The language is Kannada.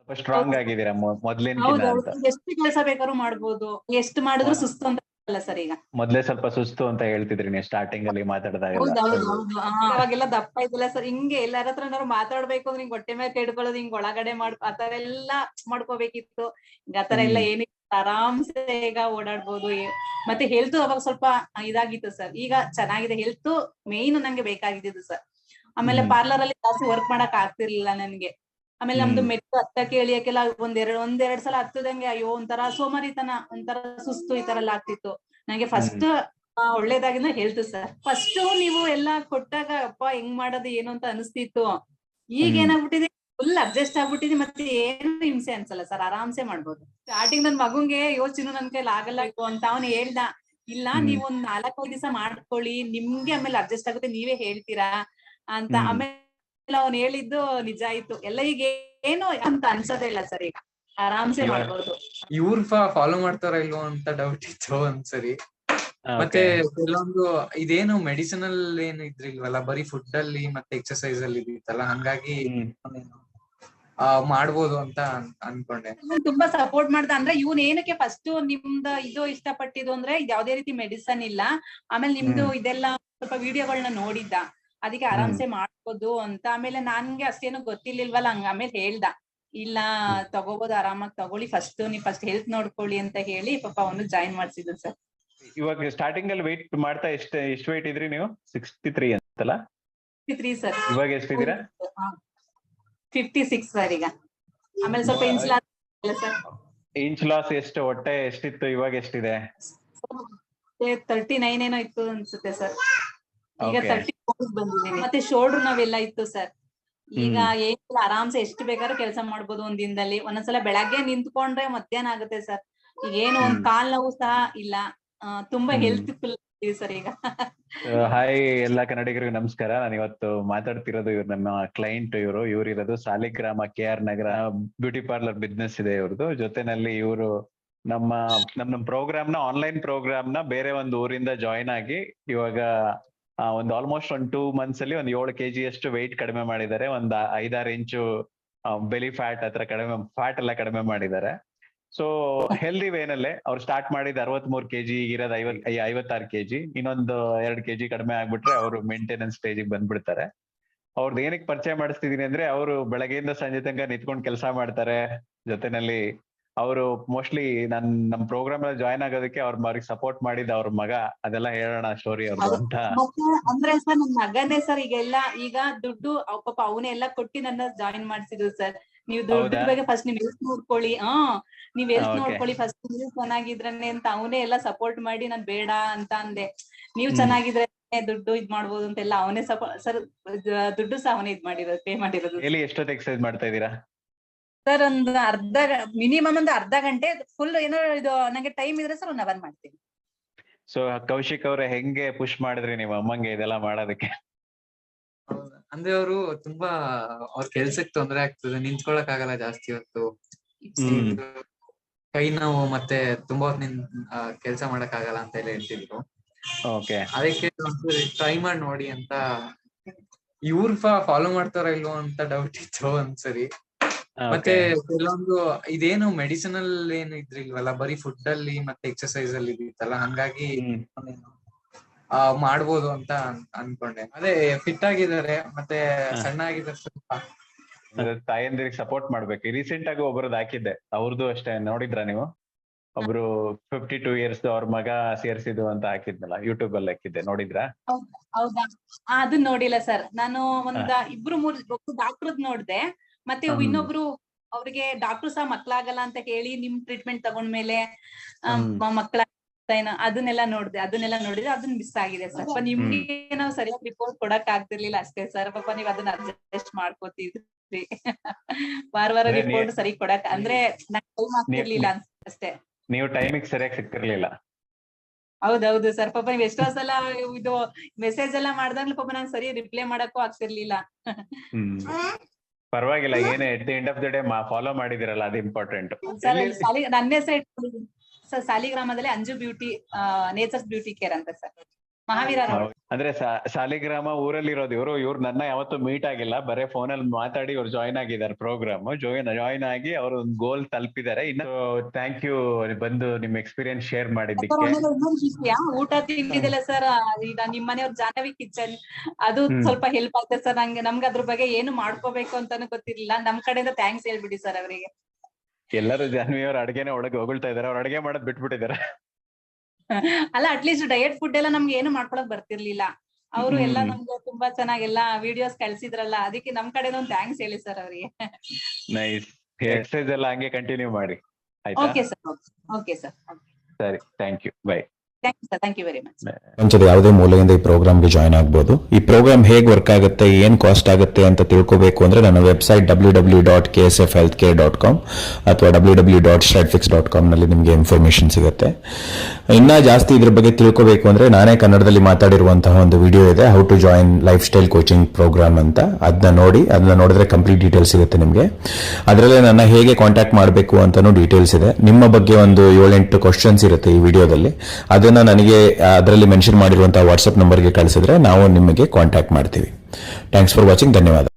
ಸ್ವಲ್ಪ ಸ್ಟ್ರಾಂಗ್ ಆಗಿದ್ದೀರಾ ಮೊದ್ಲಿನ್ಕಿನ್ನ ಹೌದೌದು, ಅಂತ. ಎಷ್ಟು ಕೆಲಸ ಬೇಕಾದ್ರೂ ಮಾಡ್ಬೋದು, ಎಷ್ಟು ಮಾಡಿದ್ರು ಸುಸ್ತು ಅಂತ ಅಲ್ಲ ಸರ್ ಈಗ. ಮೊದ್ಲೇ ಸ್ವಲ್ಪ ಸುಸ್ತು ಅಂತ ಹೇಳ್ತಿದ್ರಿ ನೀವು ಸ್ಟಾರ್ಟಿಂಗ್ ಅಲ್ಲಿ ಮಾತಾಡಿದಾಗೆಲ್ಲ. ಹೌದೌದು. ಅವಾಗೆಲ್ಲ ದಪ್ಪ ಇದ್ದಿಲ್ಲ ಸರ್, ಹಿಂಗೆ ಎಲ್ಲಾರ ಹತ್ರ ಏನಾದ್ರು ಮಾತಾಡ್ಬೇಕು ಅಂದ್ರೆ ಹಿಂಗ್ ಹೊಟ್ಟೆ ಮೇಲೆ ಕೆಡ್ಕೊಳ್ಳೋದು, ಹಿಂಗ್ ಒಳಗಡೆ ಆತರ ಎಲ್ಲಾ ಮಾಡ್ಕೋಬೇಕಿತ್ತು. ಈಗ ಆತರ ಎಲ್ಲ ಏನಿಲ್ಲ, ಆರಾಮ್ಸೆ ಈಗ ಓಡಾಡ್ಬೋದು. ಮತ್ತೆ ಹೆಲ್ತ್ ಅವಾಗ ಸ್ವಲ್ಪ ಇದಾಗಿತ್ತು ಸರ್, ಈಗ ಚೆನ್ನಾಗಿದೆ. ಹೆಲ್ತ್ ಮೇನ್ ನಂಗೆ ಬೇಕಾಗಿದ್ದು ಸರ್. ಆಮೇಲೆ ಪಾರ್ಲರ್ ಅಲ್ಲಿ ಜಾಸ್ತಿ ವರ್ಕ್ ಮಾಡಕ್ ಆಗ್ತಿರ್ಲಿಲ್ಲ ನನ್ಗೆ. ಆಮೇಲೆ ನಮ್ದು ಮೆಟ್ಟು ಹತ್ತಕ್ಕೆ ಇಳಿಯಕ್ಕೆಲ್ಲ ಒಂದೆರಡ್ ಸಲ ಹತ್ತದಂಗೆ ಅಯ್ಯೋ ಒಂಥರ ಸೋಮಾರಿತನ, ಒಂಥರ ಸುಸ್ತು ಈ ತರ ಎಲ್ಲ ಆಗ್ತಿತ್ತು ನಂಗೆ. ಫಸ್ಟ್ ಒಳ್ಳೇದಾಗಿಂದ ಹೆಲ್ತ್ ಸರ್. ಫಸ್ಟ್ ನೀವು ಎಲ್ಲಾ ಕೊಟ್ಟಾಗ ಅಪ್ಪ ಹೆಂಗ್ ಮಾಡೋದು ಏನು ಅಂತ ಅನಿಸ್ತಿತ್ತು. ಈಗ ಏನಾಗ್ಬಿಟ್ಟಿದೆ, ಫುಲ್ ಅಡ್ಜಸ್ಟ್ ಆಗ್ಬಿಟ್ಟಿದೆ. ಮತ್ತೆ ಏನು ಹಿಂಸೆ ಅನ್ಸಲ್ಲ ಸರ್, ಆರಾಮ್ಸೆ ಮಾಡ್ಬೋದು. ಸ್ಟಾರ್ಟಿಂಗ್ ನನ್ ಮಗುಂಗೆ ಯೋಚನೆ ನನ್ ಕೈಲಿ ಆಗಲ್ಲ ಅಂತ ಅವನು ಹೇಳ್ದ, ಇಲ್ಲ ನೀವ್ ಒಂದ್ 4-5 ದಿವಸ ಮಾಡ್ಕೊಳ್ಳಿ, ನಿಮ್ಗೆ ಆಮೇಲೆ ಅಡ್ಜಸ್ಟ್ ಆಗುತ್ತೆ, ನೀವೇ ಹೇಳ್ತೀರಾ ಅಂತ. ಆಮೇಲೆ ಅವ್ನು ಹೇಳಿದ್ದು ನಿಜ ಆಯ್ತು. ಎಲ್ಲ ಈಗ ಏನು ಅಂತ ಅನ್ಸೋದೇ ಇಲ್ಲ ಸರ್, ಈಗ ಆರಾಮ್ಸೆ ಮಾಡ್ಬೋದು. ಇವ್ರು ಫಾಲೋ ಮಾಡ್ತಾರ ಇಲ್ವೋ ಅಂತ ಡೌಟ್ ಇತ್ತು ಒಂದ್ಸರಿ. ಮತ್ತೆ ಕೆಲವೊಂದು ಇದೇನು ಮೆಡಿಸಿನಲ್ ಏನು ಇದ್ರಿಲ್ವಲ್ಲ, ಬರೀ ಫುಡ್ ಅಲ್ಲಿ ಮತ್ತೆ ಎಕ್ಸರ್ಸೈಸ್ ಅಲ್ಲಿ ಇದಿತ್ತಲ್ಲ, ಹಂಗಾಗಿ ಮಾಡ್ಬೋದು ಅಂತ ಅನ್ಕೊಂಡೆ. ತುಂಬಾ ಸಪೋರ್ಟ್ ಮಾಡ್ದ. ಅಂದ್ರೆ ಇವ್ನ್ ಏನಕ್ಕೆ ಫಸ್ಟ್ ನಿಮ್ದ ಇದು ಇಷ್ಟಪಟ್ಟಿದ್ದು ಅಂದ್ರೆ ಯಾವ್ದೇ ರೀತಿ ಮೆಡಿಸನ್ ಇಲ್ಲ, ಆಮೇಲೆ ನಿಮ್ದು ಇದೆಲ್ಲ ಸ್ವಲ್ಪ ವಿಡಿಯೋಗಳನ್ನ ನೋಡಿದ್ದ, ಅದಕ್ಕೆ ಆರಾಮ್ಸೆ ಮಾಡ್ಬೋದು ಅಂತ. ಆಮೇಲೆ ನನ್ಗೆ ಅಷ್ಟೇನು ಗೊತ್ತಿರ್ಲಿಲ್ವಲ್ಲ, ಆಮೇಲೆ ಹೇಳ್ದ, ಇಲ್ಲ ತಗೋಬಹುದು ಆರಾಮಾಗಿ ತಗೊಳ್ಳಿ, ನೀವ್ ಫಸ್ಟ್ ಹೆಲ್ತ್ ನೋಡ್ಕೊಳ್ಳಿ ಅಂತ ಹೇಳಿ ಪಾಪ ಅವನು ಜಾಯಿನ್ ಮಾಡ್ಸಿದ್ರು ಸರ್. ಇವಾಗ ಸ್ಟಾರ್ಟಿಂಗ್ ಅಲ್ಲಿ ವೆಯ್ಟ್ ಮಾಡ್ತಾ ಎಷ್ಟು ವೆಯ್ಟ್ ಇದ್ರಿ ನೀವು? 63 ಅಂತಲ್ಲ? 63 ಸರ್. ಇವಾಗ ಎಷ್ಟಿದ್ದೀರಾ? 56 ಸರ್ ಈಗ. ಆಮೇಲೆ ಸ್ವಲ್ಪ ಇಂಚ್ ಲಾಸ್ ಎಷ್ಟು, ಹೊಟ್ಟೆ ಎಷ್ಟಿತ್ತು, ಇವಾಗ ಎಷ್ಟಿದೆ? 39 ಏನೋ ಇತ್ತು ಅನ್ಸುತ್ತೆ ಸರ್, ಈಗ 34 ಬಂದಿದ್ದೀನಿ. ಮತ್ತೆ ಶೋಲ್ಡರ್ ನಾವೆಲ್ಲ ಇತ್ತು ಸರ್. ಈಗ ಏನಿಲ್ಲ, ಆರಾಮ್ಸೆ ಎಷ್ಟು ಬೇಕಾದ್ರೂ ಕೆಲಸ ಮಾಡ್ಬೋದು ಒಂದ್ ದಿನದಲ್ಲಿ. ಒಂದೊಂದ್ಸಲ ಬೆಳಗ್ಗೆ ನಿಂತ್ಕೊಂಡ್ರೆ ಮಧ್ಯಾಹ್ನ ಆಗುತ್ತೆ ಸರ್. ಈಗ ಏನು ಒಂದ್ ಕಾಲ್ ನೋವು ಸಹ ಇಲ್ಲ. ತುಂಬಾ ಹೆಲ್ತ್ ಫುಲ್ ಸರ್ ಈಗ. ಹಾಯ್ ಎಲ್ಲಾ ಕನ್ನಡಿಗರಿಗೂ ನಮಸ್ಕಾರ. ನಾನು ಇವತ್ತು ಮಾತಾಡ್ತಿರೋದು ನಮ್ಮ ಕ್ಲೈಂಟ್. ಇವ್ರಿರೋದು ಸಾಲಿಗ್ರಾಮ KR ನಗರ ಬ್ಯೂಟಿ ಪಾರ್ಲರ್ ಬಿಸ್ನೆಸ್ ಇದೆ ಇವ್ರದ್ದು. ಜೊತೆನಲ್ಲಿ ಇವರು ನಮ್ಮ ಪ್ರೋಗ್ರಾಮ್ ನ, ಆನ್ಲೈನ್ ಪ್ರೋಗ್ರಾಮ್ ನ ಬೇರೆ ಒಂದು ಊರಿಂದ ಜಾಯಿನ್ ಆಗಿ ಇವಾಗ ಒಂದು ಆಲ್ಮೋಸ್ಟ್ 2 months ಅಲ್ಲಿ 7 kg ಅಷ್ಟು ವೆಯ್ಟ್ ಕಡಿಮೆ ಮಾಡಿದ್ದಾರೆ. 5-6 ಇಂಚು ಬೆಲಿ ಫ್ಯಾಟ್ ಫ್ಯಾಟ್ ಎಲ್ಲ ಕಡಿಮೆ ಮಾಡಿದ್ದಾರೆ. ಸೊ ಹೆಲ್ದಿ ವೇನಲ್ಲೇ ಅವ್ರು ಸ್ಟಾರ್ಟ್ ಮಾಡಿದ 63 kg, ಇರೋದು 56 kg. ಇನ್ನೊಂದು 2 kg ಕಡಿಮೆ ಆಗ್ಬಿಟ್ರೆ ಅವರು ಮೇಂಟೆನೆನ್ಸ್ ಸ್ಟೇಜಿಗೆ ಬಂದ್ಬಿಡ್ತಾರೆ. ಅವ್ರದ್ದು ಏನಕ್ಕೆ ಪರಿಚಯ ಮಾಡಿಸ್ತಿದೀನಿ ಅಂದ್ರೆ, ಅವರು ಬೆಳಗ್ಗೆಯಿಂದ ಸಂಜೆ ತನಕ ನಿಂತ್ಕೊಂಡು ಕೆಲಸ ಮಾಡ್ತಾರೆ. ಜೊತೆನಲ್ಲಿ ಅವರು ಮೋಸ್ಟ್ಲಿ ನಮ್ ಪ್ರೋಗ್ರಾಮ್ ಅಲ್ಲಿ ಜಾಯ್ನ್ ಆಗೋದಕ್ಕೆ ಅವ್ರಿಗೆ ಸಪೋರ್ಟ್ ಮಾಡಿದ ಅವ್ರ ಮಗ. ಅದೆಲ್ಲ ಹೇಳೋಣ ಸ್ಟೋರಿ ಅವ್ರದ್ದು ಅಂತ. ಅಂದ್ರೆ ಸರ್ ನನ್ ಮಗನೇ ಸರ್ ಈಗ ದುಡ್ಡು ಪಾಪ ಅವನೇ ಎಲ್ಲ ಕೊಟ್ಟಿ ನನ್ನ ಜಾಯಿನ್ ಮಾಡ್ಸಿದ್ರು ಸರ್. ನೀವು ದುಡ್ಡು ಬಗ್ಗೆ ಫಸ್ಟ್ ನೀವ್ ಹೆಲ್ತ್ ನೋಡ್ಕೊಳ್ಳಿ, ನೀವ್ ಹೆಲ್ತ್ ನೋಡ್ಕೊಳ್ಳಿ ಫಸ್ಟ್, ನೀವು ಚೆನ್ನಾಗಿದ್ರನೆ ಅಂತ ಅವನೇ ಎಲ್ಲ ಸಪೋರ್ಟ್ ಮಾಡಿ, ನಾನ್ ಬೇಡ ಅಂತ ಅಂದೆ. ನೀವು ಚೆನ್ನಾಗಿದ್ರೆ ದುಡ್ಡು ಇದ್ ಮಾಡ್ಬೋದು ಅಂತೆಲ್ಲ ಅವನೇ ಸರ್. ದುಡ್ಡು ಸಹ ಅವನೇ ಪೇ ಮಾಡಿರೋದು. ಎಷ್ಟೊತ್ತು ಎಕ್ಸರ್ಸೈಸ್ ಮಾಡ್ತಾ ಇದೀರಾ ಸರ್? ಮಿನಿಮಮ್ ಒಂದು ಅರ್ಧ ಗಂಟೆ. ಫುಲ್ ಏನೋ ಇದು ನಂಗೆ ಟೈಮ್ ಇದ್ರೆ ಸರ್ 1 hour ಮಾಡ್ತೀನಿ. ಸೊ ಕೌಶಿಕ್ ಅವ್ರೆ, ಹೆಂಗೆ ಪುಷ್ ಮಾಡಿದ್ರಿ ನೀವು ಅಮ್ಮಂಗೆ ಇದೆಲ್ಲ ಮಾಡೋದಕ್ಕೆ? ಅಂದ್ರೆ ಅವರು ತುಂಬಾ ಅವ್ರ ಕೆಲ್ಸಕ್ಕೆ ತೊಂದರೆ ಆಗ್ತದೆ, ನಿಂತ್ಕೊಳಕ್ ಆಗಲ್ಲ ಜಾಸ್ತಿ ಹೊತ್ತು, ಕೈ ನೋವು, ಮತ್ತೆ ತುಂಬಾ ಹೊತ್ತು ಕೆಲ್ಸ ಮಾಡಕ್ ಆಗಲ್ಲ ಅಂತ ಎಲ್ಲ ಹೇಳ್ತಿದ್ರು. ಅದಕ್ಕೆ ಟ್ರೈ ಮಾಡಿ ನೋಡಿ ಅಂತ. ಇವ್ರು ಫಾಲೋ ಮಾಡ್ತಾರ ಇಲ್ವೋ ಅಂತ ಡೌಟ್ ಇತ್ತು ಒಂದ್ಸರಿ. ಮತ್ತೆ ಕೆಲವೊಂದು ಇದೇನು ಮೆಡಿಸಿನಲ್ ಏನು ಇದ್ರಿಲ್ವಲ್ಲ, ಬರೀ ಫುಡ್ ಅಲ್ಲಿ ಮತ್ತೆ ಎಕ್ಸರ್ಸೈಸ್ ಅಲ್ಲಿ ಇದಿತ್ತಲ್ಲ, ಹಂಗಾಗಿ ಮಾಡ್ಬೋದು ಅಂತ ಅನ್ಕೊಂಡೆ. ಅದೇ ಫಿಟ್ ಆಗಿದ್ದಾರೆ, ಮತ್ತೆ ಸಣ್ಣ ಆಗಿದ್ದಾರೆ ಸ್ವಲ್ಪ. ತಾಯಂದಿರಿಗೆ ಸಪೋರ್ಟ್ ಮಾಡ್ಬೇಕು. ರೀಸೆಂಟ್ ಆಗಿ ಒಬ್ಬರದ್ದು ಹಾಕಿದ್ದೆ, ಅವ್ರದ್ದು ಅಷ್ಟೇ. ನೋಡಿದ್ರ ನೀವು? ಒಬ್ರು 52 years ಅವ್ರ ಮಗ ಸೇರ್ಸಿದ್ದು ಅಂತ ಹಾಕಿದ್ನಲ್ಲ, ಯೂಟ್ಯೂಬ್ ಅಲ್ಲಿ ಹಾಕಿದ್ದೆ, ನೋಡಿದ್ರಾ? ಹೌದಾ? ಅದನ್ನ ನೋಡಿಲ್ಲ ಸರ್. ನಾನು 2-3 ಡಾಕ್ಟರ್ದ್ ನೋಡ್ದೆ. ಮತ್ತೆ ಇನ್ನೊಬ್ರು ಅವ್ರಿಗೆ ಡಾಕ್ಟರ್ ಸಹ ಮಕ್ಳಾಗಲ್ಲ ಅಂತ ಹೇಳಿ ನಿಮ್ ಟ್ರೀಟ್ಮೆಂಟ್ ತಗೊಂಡ್ಮೇಲೆ ಮಕ್ಳ ಅದನ್ನೆಲ್ಲ ನೋಡಿದ್ರೆ ಅದನ್ನ ಮಿಸ್ ಆಗಿದೆ ಸರ್. ನಿಮ್ಗೆ ನಾವು ಸರಿಯಾಗಿ ರಿಪೋರ್ಟ್ ಕೊಡಕ್ ಆಗ್ತಿರ್ಲಿಲ್ಲ ಅಷ್ಟೇ ಸರ್. ಪಾಪ ನೀವ್ ಅದನ್ನ ಅಡ್ಜಸ್ಟ್ ಮಾಡ್ಕೋತಿದ್ರಿ. ವಾರ ರಿಪೋರ್ಟ್ ಸರಿ ಕೊಡಕ್ ಅಂದ್ರೆ ಟೈಮ್ ಆಗ್ತಿರ್ಲಿಲ್ಲ ಅಷ್ಟೇ. ನೀವು ಟೈಮಿಗೆ ಸರಿಯಾಗಿ ಸಿಕ್ತಿರ್ಲಿಲ್ಲ. ಹೌದೌದು ಸರ್. ಪಾಪ ನೀವ್ ಎಷ್ಟೋ ಸಲ ಇದು ಮೆಸೇಜ್ ಎಲ್ಲ ಮಾಡ್ದಾಗ್ಲೂ ಪಾಪ ನಾನ್ ಸರಿ ರಿಪ್ಲೈ ಮಾಡಕ್ಕೂ ಆಗ್ತಿರ್ಲಿಲ್ಲ. ಪರವಾಗಿಲ್ಲ, ಏನೇ at the end of the day follow ಮಾಡಿದಿರಲ್ಲ, ಅದು ಇಂಪಾರ್ಟೆಂಟ್. ನನ್ನ ಹೆಸರು ಸರ್ ಸಾಲಿಗ್ರಾಮದಲ್ಲಿ Anju beauty nature's beauty care ಅಂತ ಸರ್, ಮಹಾವೀರ ರೋಡ್. ಅಂದ್ರೆ ಸಾಲಿಗ್ರಾಮ ಊರಲ್ಲಿರೋದು ಇವ್ರು ನನ್ನ ಯಾವತ್ತೂ ಮೀಟ್ ಆಗಿಲ್ಲ, ಬರೇ ಫೋನಲ್ಲಿ ಮಾತಾಡಿ ಇವ್ರು ಜಾಯ್ನ್ ಆಗಿದ್ದಾರೆ ಪ್ರೋಗ್ರಾಮ್. ಜಾಯ್ನ್ ಆಗಿ ಅವರು ಒಂದು ಗೋಲ್ ತಲುಪಿದ್ದಾರೆ. ಇನ್ನು ಥ್ಯಾಂಕ್ ಯು ಬಂದು ನಿಮ್ ಎಕ್ಸ್ಪೀರಿಯನ್ಸ್ ಶೇರ್ ಮಾಡಿದ್ದಕ್ಕೆ. ಇನ್ನೊಂದು ವಿಷಯ, ಊಟ ತಿಂಡಿದೆಲ್ಲ ಸರ್, ಈಗ ನಿಮ್ ಮನೆಯವ್ರ ಜಾಹ್ನವಿ ಕಿಚನ್ ಅದು ಸ್ವಲ್ಪ ಹೆಲ್ಪ್ ಆಯ್ತು ಸರ್. ನಮ್ಗೆ ಅದ್ರ ಬಗ್ಗೆ ಏನು ಮಾಡ್ಕೋಬೇಕು ಅಂತಾನು ಗೊತ್ತಿರ್ಲಿಲ್ಲ. ನಮ್ ಕಡೆಯಿಂದ ಥ್ಯಾಂಕ್ಸ್ ಹೇಳ್ಬಿಡಿ ಸರ್ ಅವರಿಗೆ. ಎಲ್ಲರೂ ಜಾಹ್ನವಿ ಅವ್ರ ಅಡ್ಗೆನೆ ಒಳಗೆ ಹೊಗಳ್ತಾ ಇದಾರೆ, ಅವ್ರ ಅಡ್ಗೆ ಮಾಡೋದ್ ಬಿಟ್ಬಿಟ್ಟಿದ್ದಾರೆ. ಅಲ್ಲ, ಅಟ್ಲೀಸ್ಟ್ ಡಯಟ್ ಫುಡ್ ಎಲ್ಲ ನಮ್ಗೆ ಏನು ಮಾಡ್ಕೊಳಕ್ ಬರ್ತಿರ್ಲಿಲ್ಲ. ಅವರು ಎಲ್ಲ ನಮ್ಗೆ ತುಂಬಾ ಚೆನ್ನಾಗೆಲ್ಲ ವಿಡಿಯೋಸ್ ಕಳ್ಸಿದ್ರಲ್ಲ, ಅದಕ್ಕೆ ನಮ್ ಕಡೆ ಒಂದು ಥ್ಯಾಂಕ್ಸ್ ಹೇಳಿ ಸರ್ ಅವರಿಗೆ. ನೈಸ್. ಎಕ್ಸರ್ಸೈಸ್ ಎಲ್ಲ ಹಂಗೆ ಕಂಟಿನ್ಯೂ ಮಾಡಿ ಆಯ್ತಾ? ಓಕೆ ಸರ್, ಓಕೆ ಸರ್, ಸರಿ, thank you, bye. Thank you very much. ಪ್ರಪಂಚದ ಯಾವುದೇ ಮೂಲೆಯಿಂದ ಈ ಪ್ರೋಗ್ರಾಮ್ಗೆ ಜಾಯ್ನ್ ಆಗ್ಬೋದು. ಈ ಪ್ರೋಗ್ರಾಮ್ ಹೇಗೆ ವರ್ಕ್ ಆಗುತ್ತೆ, ಏನು ಕಾಸ್ಟ್ ಆಗುತ್ತೆ ಅಂತ ತಿಳ್ಕೋಬೇಕು ಅಂದ್ರೆ ನನ್ನ ವೆಬ್ಸೈಟ್ www.ksfhealthcare.com ಅಥವಾ www.stratfix.com ನಲ್ಲಿ ನಿಮಗೆ ಇನ್ಫಾರ್ಮೇಶನ್ ಸಿಗುತ್ತೆ. ಇನ್ನ ಜಾಸ್ತಿ ಇದ್ರ ಬಗ್ಗೆ ತಿಳ್ಕೋಬೇಕು ಅಂದ್ರೆ ನಾನೇ ಕನ್ನಡದಲ್ಲಿ ಮಾತಾಡಿರುವಂತಹ ಒಂದು ವಿಡಿಯೋ ಇದೆ, how to join lifestyle coaching programme ಅಂತ. ಅದನ್ನ ನೋಡಿದ್ರೆ ಕಂಪ್ಲೀಟ್ ಡೀಟೇಲ್ಸ್ ಸಿಗುತ್ತೆ ನಿಮಗೆ. ಅದರಲ್ಲೇ ನನ್ನ ಹೇಗೆ ಕಾಂಟ್ಯಾಕ್ಟ್ ಮಾಡಬೇಕು ಅಂತಾನು ಡೀಟೇಲ್ಸ್ ಇದೆ. ನಿಮ್ಮ ಬಗ್ಗೆ ಒಂದು 7-8 ಕ್ವಶನ್ಸ್ ಇರುತ್ತೆ ಈ ವಿಡಿಯೋದಲ್ಲಿ. ಅದನ್ನ ನನಗೆ ಅದರಲ್ಲಿ ಮೆನ್ಷನ್ ಮಾಡಿರುವಂತಹ ವಾಟ್ಸ್ಆಪ್ ನಂಬರ್ಗೆ ಕಳಿಸಿದ್ರೆ ನಾವು ನಿಮಗೆ ಕಾಂಟ್ಯಾಕ್ಟ್ ಮಾಡ್ತೀವಿ. Thanks for watching. ಧನ್ಯವಾದ.